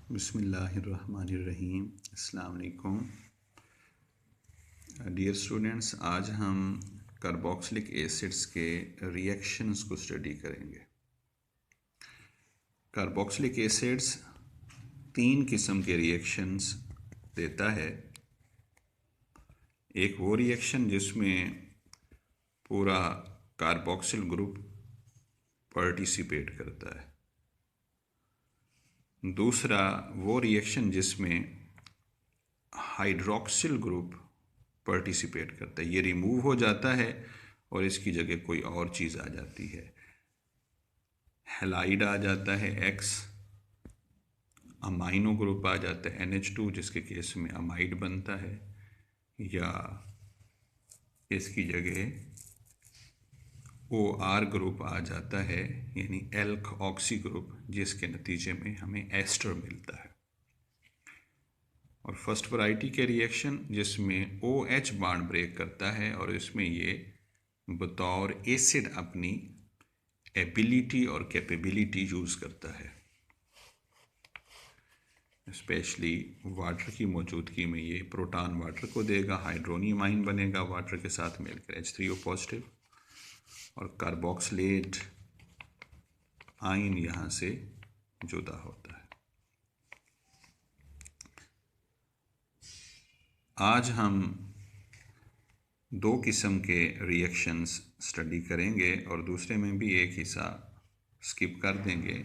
बिस्मिल्लाहिर्रहमानिर्रहीम। अस्सलाम वालेकुम डियर स्टूडेंट्स, आज हम कार्बोक्सिलिक एसिड्स के रिएक्शंस को स्टडी करेंगे। कार्बोक्सिलिक एसिड्स 3 किस्म के रिएक्शंस देता है। एक वो रिएक्शन जिसमें पूरा कार्बोक्सिल ग्रुप पार्टिसिपेट करता है। दूसरा वो रिएक्शन जिसमें हाइड्रोक्सिल ग्रुप पार्टिसिपेट करता है, ये रिमूव हो जाता है और इसकी जगह कोई और चीज़ आ जाती है। हैलाइड आ जाता है X, अमाइनो ग्रुप आ जाता है NH2 जिसके केस में अमाइड बनता है, या इसकी जगह OR ग्रुप आ जाता है यानी एल्क ऑक्सी ग्रुप, जिसके नतीजे में हमें एस्टर मिलता है। और फर्स्ट वैरायटी के रिएक्शन जिसमें OH बॉन्ड ब्रेक करता है और इसमें ये बतौर एसिड अपनी एबिलिटी और कैपेबिलिटी यूज़ करता है। स्पेशली वाटर की मौजूदगी में ये प्रोटॉन वाटर को देगा, हाइड्रोनियम आयन बनेगा वाटर के साथ मिलकर H3O पॉजिटिव, और कार्बोक्सिलेट आयन यहाँ से जुदा होता है। आज हम 2 किस्म के रिएक्शंस स्टडी करेंगे और दूसरे में भी एक हिस्सा स्किप कर देंगे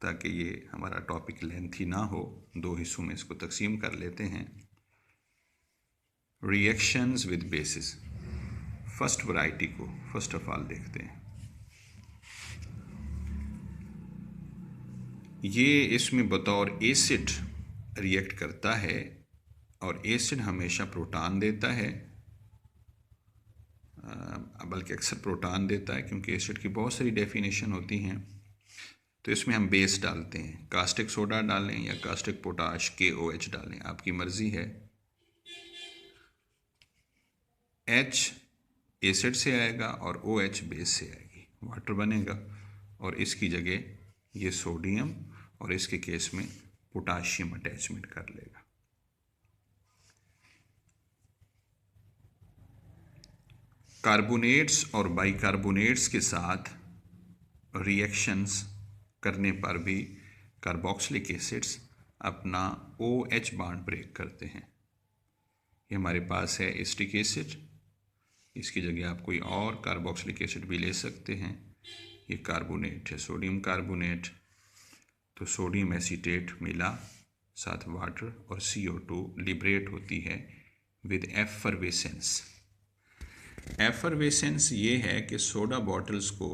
ताकि ये हमारा टॉपिक लेंथी ना हो। 2 हिस्सों में इसको तकसीम कर लेते हैं। Reactions with basis, first variety को फर्स्ट ऑफ ऑल देखते हैं। ये इसमें बतौर एसिड रिएक्ट करता है और एसिड हमेशा प्रोटॉन देता है, बल्कि अक्सर प्रोटॉन देता है क्योंकि एसिड की बहुत सारी डेफिनेशन होती हैं। तो इसमें हम बेस डालते हैं, कास्टिक सोडा डालें या कास्टिक पोटाश KOH डालें, आपकी मर्ज़ी है। H एसिड से आएगा और OH बेस से आएगी, वाटर बनेगा, और इसकी जगह ये सोडियम और इसके केस में पोटाशियम अटैचमेंट कर लेगा। कार्बोनेट्स और बाइकार्बोनेट्स के साथ रिएक्शंस करने पर भी कार्बोक्सिलिक एसिड्स अपना OH बॉन्ड ब्रेक करते हैं। ये हमारे पास है एसिटिक एसिड, इसकी जगह आप कोई और कार्बोक्सिलिक एसिड भी ले सकते हैं। ये कार्बोनेट है, सोडियम कार्बोनेट, तो सोडियम एसीटेट मिला साथ वाटर और CO2 लिबरेट होती है विद एफरवेसेंस। एफरवेसेंस ये है कि सोडा बॉटल्स को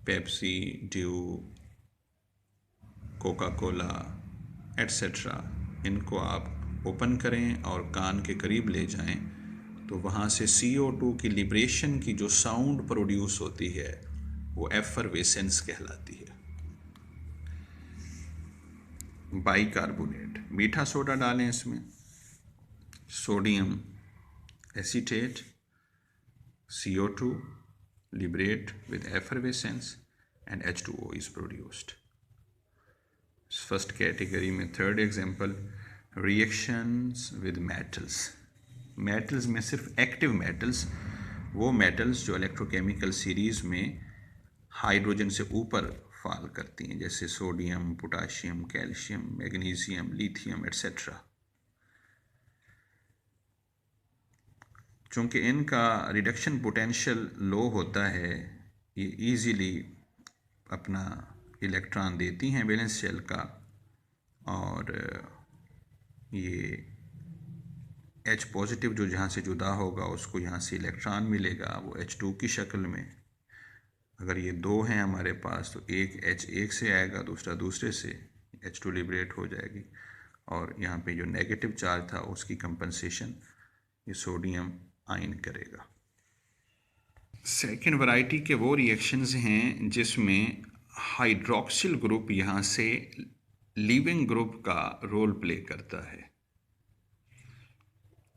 Pepsi, due, Coca Cola etcetera, इनको आप ओपन करें और कान के करीब ले जाएं तो वहाँ से CO2 की लिबरेशन की जो साउंड प्रोड्यूस होती है वो एफरवेसेंस कहलाती है। बाइकार्बोनेट, मीठा सोडा डालें इसमें, sodium acetate, CO2 liberate with effervescence and H2O is produced. First category में third example, reactions with metals. metals में सिर्फ एक्टिव मेटल्स, वो मेटल्स जो इलेक्ट्रोकेमिकल सीरीज़ में हाइड्रोजन से ऊपर फॉल करती हैं, जैसे sodium, potassium, calcium, magnesium, lithium etcetera. चूँकि इनका रिडक्शन पोटेंशियल लो होता है, ये इजीली अपना इलेक्ट्रॉन देती हैं वैलेंस शेल का, और ये H पॉजिटिव जो जहाँ से जुदा होगा उसको यहाँ से इलेक्ट्रॉन मिलेगा, वो H2 की शक्ल में। अगर ये 2 हैं हमारे पास तो एक H एक से आएगा, दूसरा दूसरे से, H2 लिबरेट हो जाएगी, और यहाँ पे जो नेगेटिव चार्ज था उसकी कंपनसेशन ये सोडियम आयन करेगा। सेकेंड वैरायटी के वो रिएक्शंस हैं जिसमें हाइड्रोक्सिल ग्रुप यहाँ से लीविंग ग्रुप का रोल प्ले करता है।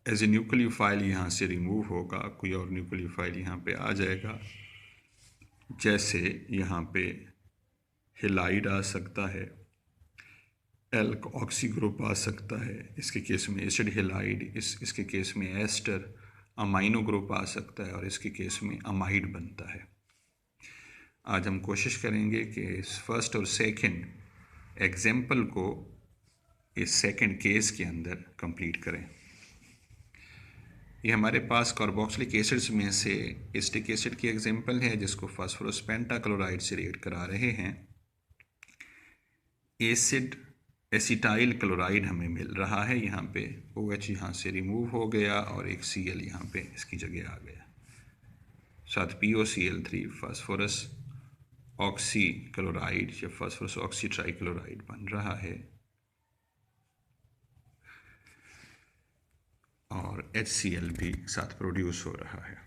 एज ए न्यूक्लियोफाइल यहाँ से रिमूव होगा, कोई और न्यूक्लियोफाइल यहाँ पे आ जाएगा, जैसे यहाँ पे हेलाइड आ सकता है, एल्क ऑक्सी ग्रुप आ सकता है, इसके केस में एसिड हेलाइड, इसके केस में एस्टर अमाइनो ग्रुप आ सकता है और इसके केस में अमाइड बनता है। आज हम कोशिश करेंगे कि इस फर्स्ट और सेकंड एग्जाम्पल को इस सेकंड केस के अंदर कंप्लीट करें। ये हमारे पास कार्बोक्सिलिक एसिड्स में से एसिटिक एसिड की एग्जाम्पल है जिसको फास्फोरस पेंटाक्लोराइड से रिएक्ट करा रहे हैं। एसिड एसिटाइल क्लोराइड हमें मिल रहा है, यहाँ पे OH यहाँ से रिमूव हो गया और एक Cl यहाँ पे इसकी जगह आ गया, साथ POCl3 फास्फोरस ऑक्सी क्लोराइड या फास्फोरस ऑक्सी ट्राइक्लोराइड बन रहा है और HCl भी साथ प्रोड्यूस हो रहा है।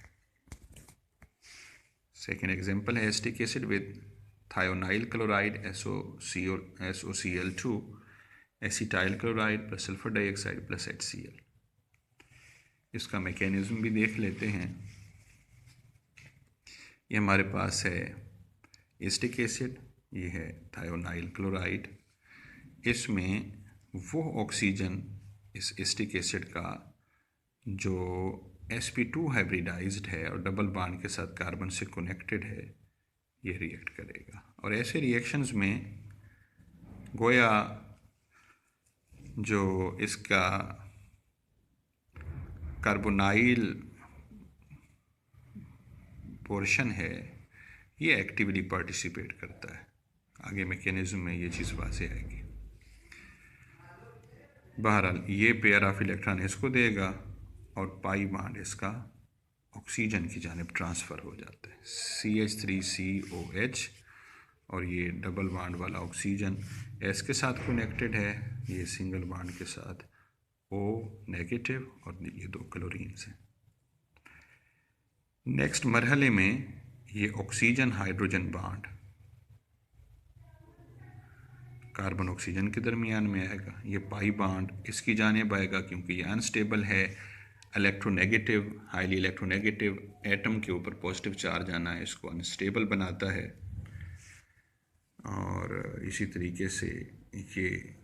सेकेंड एग्जाम्पल है acetic acid with thionyl chloride SOCl2 acetyl chloride plus sulphur dioxide plus HCl। इसका मैकेनिज्म भी देख लेते हैं। ये हमारे पास है एसिटिक एसिड, ये है थायोनाइल क्लोराइड। इसमें वो ऑक्सीजन इस एसिटिक एसिड का जो sp2 हाइब्रिडाइज्ड है और डबल बॉन्ड के साथ कार्बन से कनेक्टेड है, ये रिएक्ट करेगा। और ऐसे रिएक्शंस में गोया जो इसका कार्बोनाइल पोर्शन है ये एक्टिवली पार्टिसिपेट करता है। आगे मैकेनिज्म में ये चीज़ वाज़ेह आएगी। बहरहाल ये पेयर ऑफ इलेक्ट्रॉन इसको देगा और पाई बॉन्ड इसका ऑक्सीजन की जानिब ट्रांसफ़र हो जाता है, CH3COH, और ये डबल बॉन्ड वाला ऑक्सीजन S के साथ कनेक्टेड है, ये सिंगल बॉन्ड के साथ O नेगेटिव, और ये 2 क्लोरीन्स हैं। नेक्स्ट मरहले में ये oxygen hydrogen bond carbon oxygen के दरमियान में आएगा, ये पाई बॉन्ड इसकी जानिब आएगा क्योंकि ये अनस्टेबल है, इलेक्ट्रोनेगेटिव, हाईली इलेक्ट्रोनेगेटिव एटम के ऊपर पॉजिटिव चार्ज आना है इसको अनस्टेबल बनाता है। और इसी तरीके से ये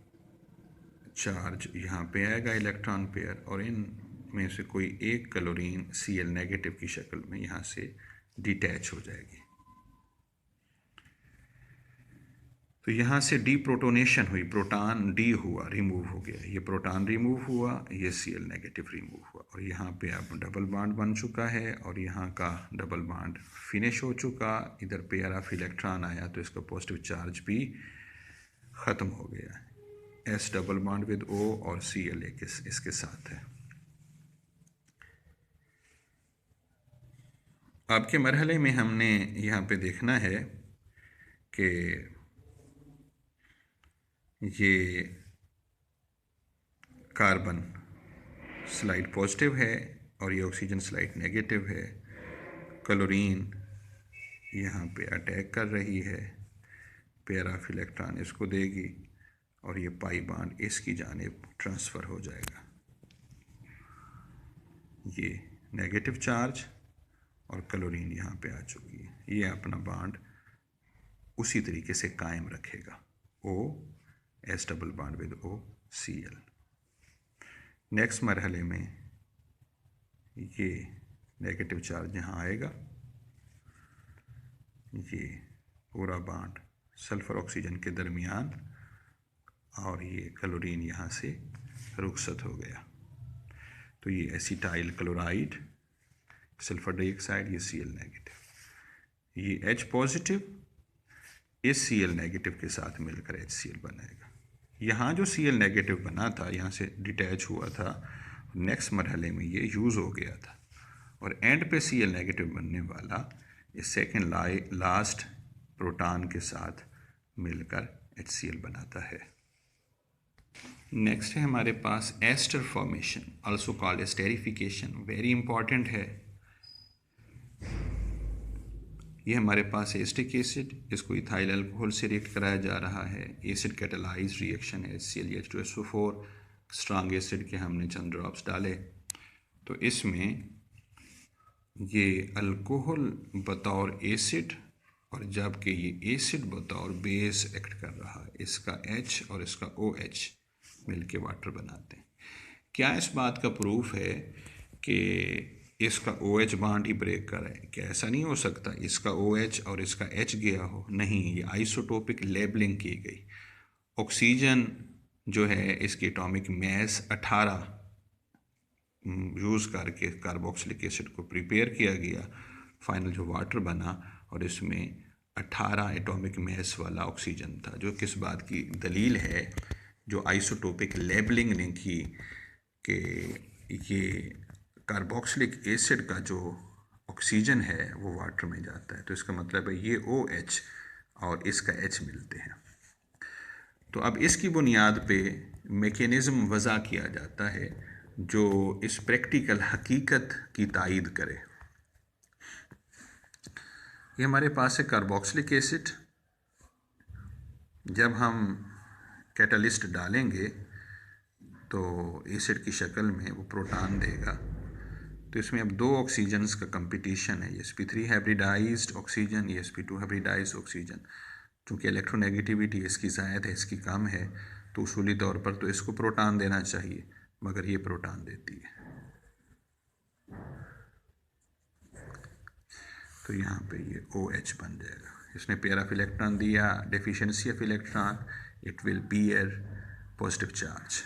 चार्ज यहाँ पे आएगा इलेक्ट्रॉन पेयर, और इन में से कोई एक क्लोरीन Cl नेगेटिव की शक्ल में यहाँ से डिटैच हो जाएगी। तो यहाँ से डीप्रोटोनेशन हुई, प्रोटॉन डी हुआ, रिमूव हो गया, ये प्रोटॉन रिमूव हुआ, ये Cl नेगेटिव रिमूव हुआ, और यहाँ पे अब डबल बॉन्ड बन चुका है और यहाँ का डबल बॉन्ड फिनिश हो चुका। इधर पेयर ऑफ इलेक्ट्रॉन आया तो इसका पॉजिटिव चार्ज भी ख़त्म हो गया, S double bond with O और Cl इसके साथ है। आपके मरहले में हमने यहाँ पे देखना है कि ये कार्बन स्लाइड पॉजिटिव है और ये ऑक्सीजन स्लाइड नेगेटिव है। क्लोरीन यहाँ पे अटैक कर रही है, पेयर ऑफ इलेक्ट्रॉन इसको देगी और ये पाई बॉन्ड इसकी जानिब ट्रांसफ़र हो जाएगा। ये नेगेटिव चार्ज और क्लोरीन यहाँ पे आ चुकी है, ये अपना बॉन्ड उसी तरीके से कायम रखेगा, O S double bond with O Cl। Next मरहले में ये नेगेटिव चार्ज यहाँ आएगा, ये पूरा बॉन्ड सल्फ़र ऑक्सीजन के दरमियान, और ये क्लोरीन यहाँ से रुखसत हो गया। तो ये एसिटाइल क्लोराइड, सल्फ़र डाइऑक्साइड, ये Cl नेगेटिव, ये H पॉजिटिव इस Cl नेगेटिव के साथ मिलकर HCl बनाएगा। यहाँ जो Cl नेगेटिव बना था यहाँ से डिटैच हुआ था, नेक्स्ट मरहले में ये यूज़ हो गया था और एंड पे Cl नेगेटिव बनने वाला ये सेकेंड लास्ट प्रोटॉन के साथ मिलकर HCl बनाता है। नेक्स्ट है हमारे पास ester formation, also called esterification, very important है। ये हमारे पास एसिटिक एसिड, इसको इथाइल अल्कोहल से रिएक्ट कराया जा रहा है, एसिड कैटालाइज्ड रिएक्शन है, ClH2SO4, स्ट्रॉन्ग एसिड के हमने चंद ड्रॉप्स डाले, तो इसमें ये अल्कोहल बतौर एसिड और जबकि ये एसिड बतौर बेस एक्ट कर रहा है, इसका H और इसका OH मिलके वाटर बनाते हैं। क्या इस बात का प्रूफ है कि इसका OH बॉन्ड ही ब्रेक कर है? क्या ऐसा नहीं हो सकता इसका OH और इसका H गया हो? नहीं, ये आइसोटोपिक लेबलिंग की गई। ऑक्सीजन जो है इसकी एटॉमिक मास 18 यूज़ करके कार्बोक्सिलिक एसिड को प्रिपेयर किया गया, फाइनल जो वाटर बना, और इसमें 18 एटॉमिक मास वाला ऑक्सीजन था, जो किस बात की दलील है, जो आइसोटोपिक लेबलिंग ने की कि ये कार्बोक्सिलिक एसिड का जो ऑक्सीजन है वो वाटर में जाता है, तो इसका मतलब है ये OH और इसका H मिलते हैं। तो अब इसकी बुनियाद पे मैकेनिज़्म वज़ा किया जाता है जो इस प्रैक्टिकल हकीकत की तायीद करे। ये हमारे पास है कार्बोक्सिलिक एसिड। जब हम कैटलिस्ट डालेंगे तो एसिड की शक्ल में वो प्रोटॉन देगा, तो इसमें अब 2 ऑक्सीजन्स का कंपटीशन है, sp3 hybridized oxygen, sp2 hybridized oxygen. चूँकि इलेक्ट्रोनेगेटिविटी इसकी ज़ायद है, इसकी कम है, तो उसूली तौर पर तो इसको प्रोटॉन देना चाहिए, मगर ये प्रोटॉन देती है। तो यहाँ पे ये OH बन जाएगा। इसने पेयर ऑफ इलेक्ट्रॉन दिया, deficiency of electron, it will beer positive charge.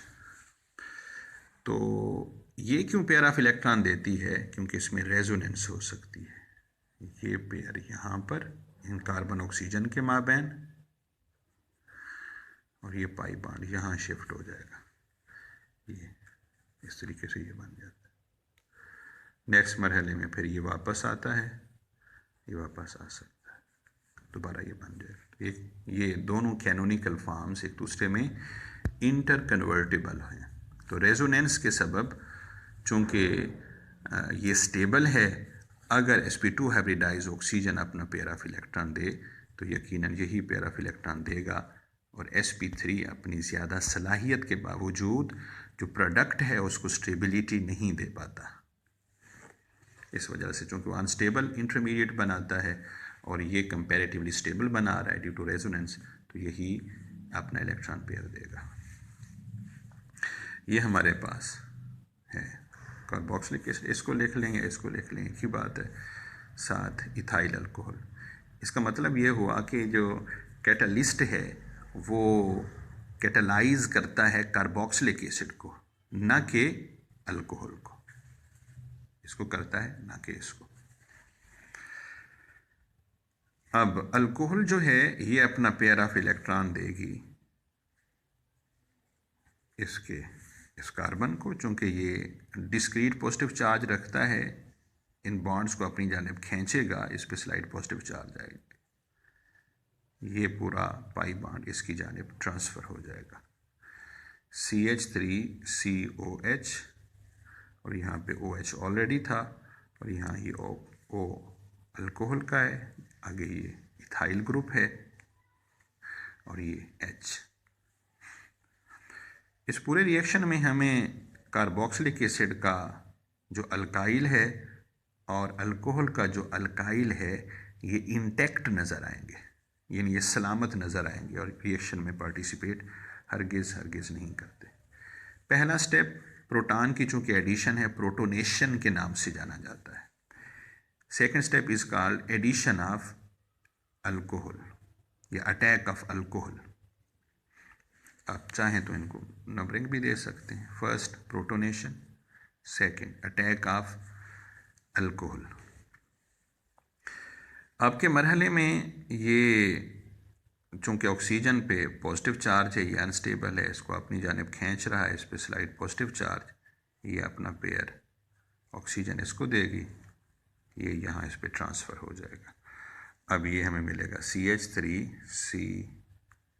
तो ये क्यों पेयर ऑफ इलेक्ट्रॉन देती है? क्योंकि इसमें रेजोनेंस हो सकती है। ये पेयर यहाँ पर इन कार्बन ऑक्सीजन के माबैन, और ये पाई बॉन्ड यहाँ शिफ्ट हो जाएगा, ये इस तरीके से ये बन जाता है। नेक्स्ट मरहले में फिर ये वापस आता है, ये वापस आ सकता है, दोबारा ये बन जाएगा। ये दोनों कैनोनिकल फॉर्म्स एक दूसरे में इंटर कन्वर्टेबल हैं। तो रेजोनेंस के सबब चूँकि ये स्टेबल है, अगर sp2 हाइब्रिडाइज ऑक्सीजन अपना पेयर ऑफ इलेक्ट्रॉन दे तो यकीनन यही पेयर ऑफ इलेक्ट्रॉन देगा, और sp3 अपनी ज़्यादा सलाहियत के बावजूद जो प्रोडक्ट है उसको स्टेबिलिटी नहीं दे पाता। इस वजह से चूँकि वो अनस्टेबल इंटरमीडिएट बनाता है और ये कंपैरेटिवली स्टेबल बना रहा है ड्यू टू रेजोनेंस, तो यही अपना इलेक्ट्रॉन पेयर देगा। ये हमारे पास है कार्बोक्सिलिक एसिड, इसको लिख लेंगे, इसको लिख लेंगे, की बात है, साथ इथाइल अल्कोहल। इसका मतलब ये हुआ कि जो कैटलिस्ट है वो कैटलाइज करता है कार्बोक्सिलिक एसिड को, ना कि अल्कोहल को। इसको करता है, ना कि इसको। अब अल्कोहल जो है ये अपना पेयर ऑफ इलेक्ट्रॉन देगी इस कार्बन को, चूँकि ये डिस्क्रीट पॉजिटिव चार्ज रखता है, इन बॉन्ड्स को अपनी जानिब खींचेगा, इस पे स्लाइड पॉजिटिव चार्ज आएगा, ये पूरा पाई बॉन्ड इसकी जानिब ट्रांसफ़र हो जाएगा। CH3COH, और यहाँ पे OH ऑलरेडी था, और यहाँ ये O अल्कोहल का है, आगे ये इथाइल ग्रुप है, और ये H। इस पूरे रिएक्शन में हमें कार्बोक्सिलिक एसिड का जो अल्काइल है और अल्कोहल का जो अल्काइल है ये इंटैक्ट नज़र आएंगे, यानी ये सलामत नज़र आएंगे, और रिएक्शन में पार्टिसिपेट हरगिज़ नहीं करते। पहला स्टेप प्रोटॉन की चूँकि एडिशन है, प्रोटोनेशन के नाम से जाना जाता है। Second step is called addition of alcohol या अटैक ऑफ अल्कोहल। आप चाहें तो इनको नंबरिंग भी दे सकते हैं। First protonation, second attack of alcohol. आपके मरहले में ये चूँकि ऑक्सीजन पे पॉजिटिव चार्ज है, ये अनस्टेबल है, इसको अपनी जानिब खींच रहा है, इस पे स्लाइड पॉजिटिव चार्ज, ये अपना पेयर ऑक्सीजन इसको देगी, ये यहाँ इस पे ट्रांसफ़र हो जाएगा। अब ये हमें मिलेगा CH3C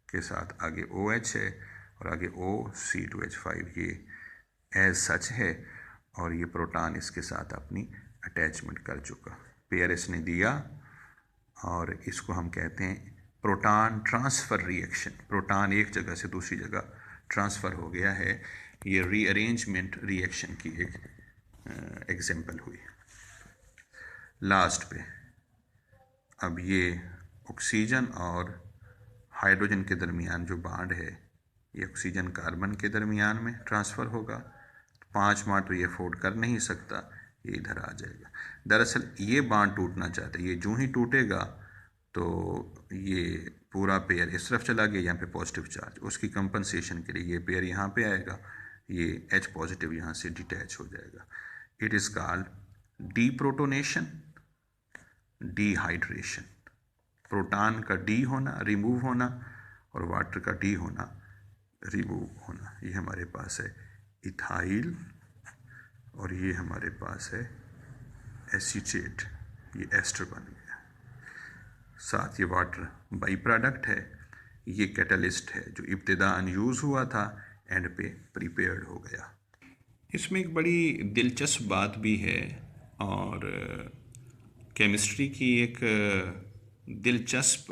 के साथ आगे OH है, और आगे OC2H5, ये एज सच है, और ये प्रोटॉन इसके साथ अपनी अटैचमेंट कर चुका, पेयर इसने दिया, और इसको हम कहते हैं प्रोटॉन ट्रांसफ़र रिएक्शन। प्रोटॉन एक जगह से दूसरी जगह ट्रांसफ़र हो गया है, ये रीअरेंजमेंट रिएक्शन की एक एग्जाम्पल हुई। लास्ट पे अब ये ऑक्सीजन और हाइड्रोजन के दरमियान जो बॉन्ड है ये ऑक्सीजन कार्बन के दरमियान में ट्रांसफ़र होगा। 5 माह तो ये अफोर्ड कर नहीं सकता, ये इधर आ जाएगा। दरअसल ये बॉन्ड टूटना चाहता है, ये जो ही टूटेगा तो ये पूरा पेयर इस तरफ चला गया, यहाँ पे पॉजिटिव चार्ज, उसकी कंपनसेशन के लिए ये पेयर यहाँ पे आएगा, ये H पॉजिटिव यहाँ से डिटैच हो जाएगा। It is called deprotonation, dehydration. Proton का डी होना, रिमूव होना, और वाटर का डी होना, रिमूव होना। ये हमारे पास है इथाइल और ये हमारे पास है एसीटेट, ये एस्टर बन गया। साथ ये वाटर बाई प्रोडक्ट है, ये कैटलिस्ट है जो इब्तिदा अनयूज़ हुआ था, एंड पे प्रिपेयर्ड हो गया। इसमें एक बड़ी दिलचस्प बात भी है और केमिस्ट्री की एक दिलचस्प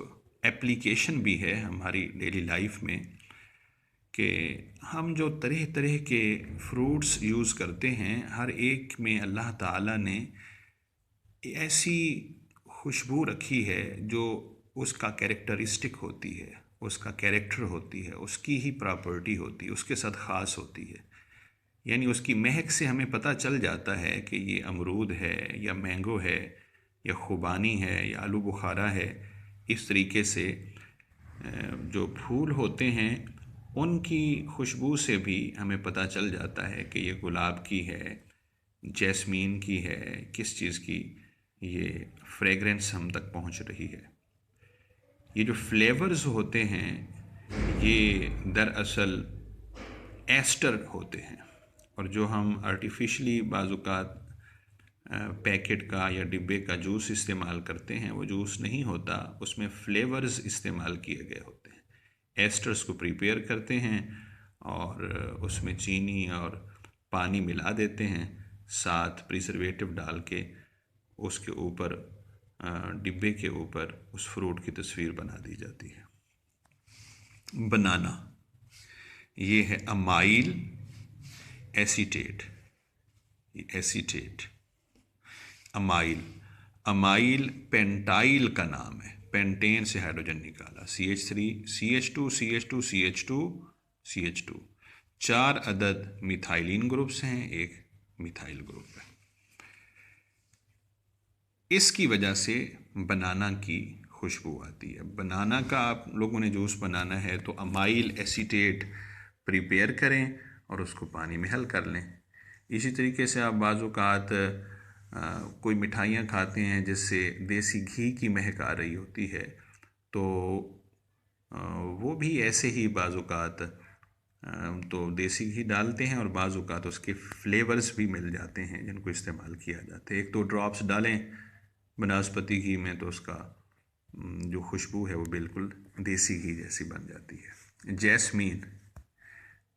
एप्लीकेशन भी है हमारी डेली लाइफ में, कि हम जो तरह तरह के फ्रूट्स यूज़ करते हैं, हर एक में अल्लाह ताला ने ऐसी खुशबू रखी है जो उसका कैरेक्टरिस्टिक होती है, उसका कैरेक्टर होती है, उसकी ही प्रॉपर्टी होती है, उसके साथ ख़ास होती है। यानी उसकी महक से हमें पता चल जाता है कि ये अमरूद है या मैंगो है या खुबानी है या आलू बुखारा है। इस तरीके से जो फूल होते हैं उनकी खुशबू से भी हमें पता चल जाता है कि ये गुलाब की है, जैस्मीन की है, किस चीज़ की ये फ्रेगरेंस हम तक पहुंच रही है। ये जो फ्लेवर्स होते हैं ये दरअसल एस्टर होते हैं, और जो हम आर्टिफिशली बाज़ात पैकेट का या डिब्बे का जूस इस्तेमाल करते हैं वो जूस नहीं होता, उसमें फ्लेवर्स इस्तेमाल किए गए होते हैं। एस्टर्स को प्रिपेयर करते हैं और उसमें चीनी और पानी मिला देते हैं, साथ प्रिजर्वेटिव डाल के उसके ऊपर डिब्बे के ऊपर उस फ्रूट की तस्वीर बना दी जाती है। बनाना, ये है amyl acetate, acetate amyl. Amyl pentyl का नाम है, पेंटेन से हाइड्रोजन निकाला, CH3 CH2 CH2 CH2 CH2। 4 अदद मिथाइलिन ग्रुप्स हैं, एक मिथाइल ग्रुप है। इसकी वजह से बनाना की खुशबू आती है। बनाना का आप लोगों ने जूस बनाना है तो अमाइल एसीटेट प्रिपेयर करें और उसको पानी में हल कर लें। इसी तरीके से आप बाज़ात कोई मिठाइयाँ खाते हैं जिससे देसी घी की महक आ रही होती है, तो वो भी ऐसे ही बाज़ात तो देसी घी डालते हैं और बाज़ात उसके फ्लेवर्स भी मिल जाते हैं जिनको इस्तेमाल किया जाता है। 1-2 ड्रॉप्स डालें बनस्पति घी में तो उसका जो खुशबू है वो बिल्कुल देसी घी जैसी बन जाती है। Jasmine,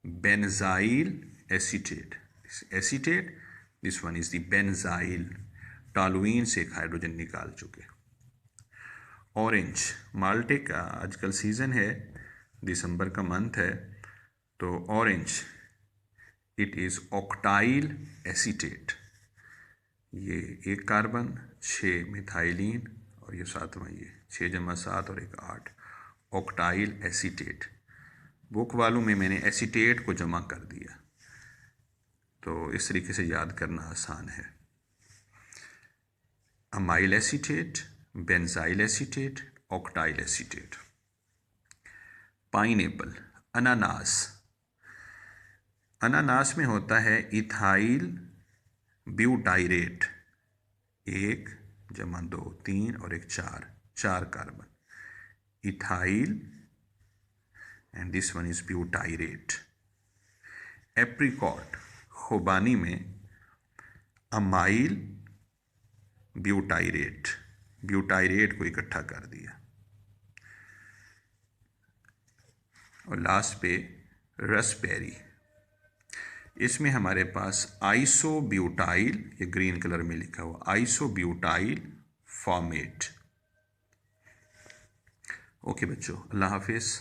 benzyl acetate, acetate, this one is the benzyl. Toluene से एक हाइड्रोजन निकाल चुके। ऑरेंज, माल्टे का आजकल सीज़न है, दिसंबर का मंथ है, तो orange it is octyl acetate. ये 1 कार्बन, 6 मिथाइलिन और ये 7वां, ये 6 + 7 और 1 8, ऑक्टाइल एसीटेट। बुक वालों में मैंने एसीटेट को जमा कर दिया, तो इस तरीके से याद करना आसान है। Amyl acetate, benzyl acetate, octyl acetate. Pineapple, अनानास, अनानास में होता है इथाइल ब्यूटाइरेट, 1 + 2 3 और 1 4 carbon, ethyl, and this one is butyrate. Apricot, खुबानी में अमाइल ब्यूटाइरेट, ब्यूटाइरेट को इकट्ठा कर दिया। और लास्ट पे रसबेरी, इसमें हमारे पास आइसोब्यूटाइल, ये ग्रीन कलर में लिखा हुआ आइसोब्यूटाइल फॉर्मेट। ओके बच्चों, अल्लाह हाफिज़।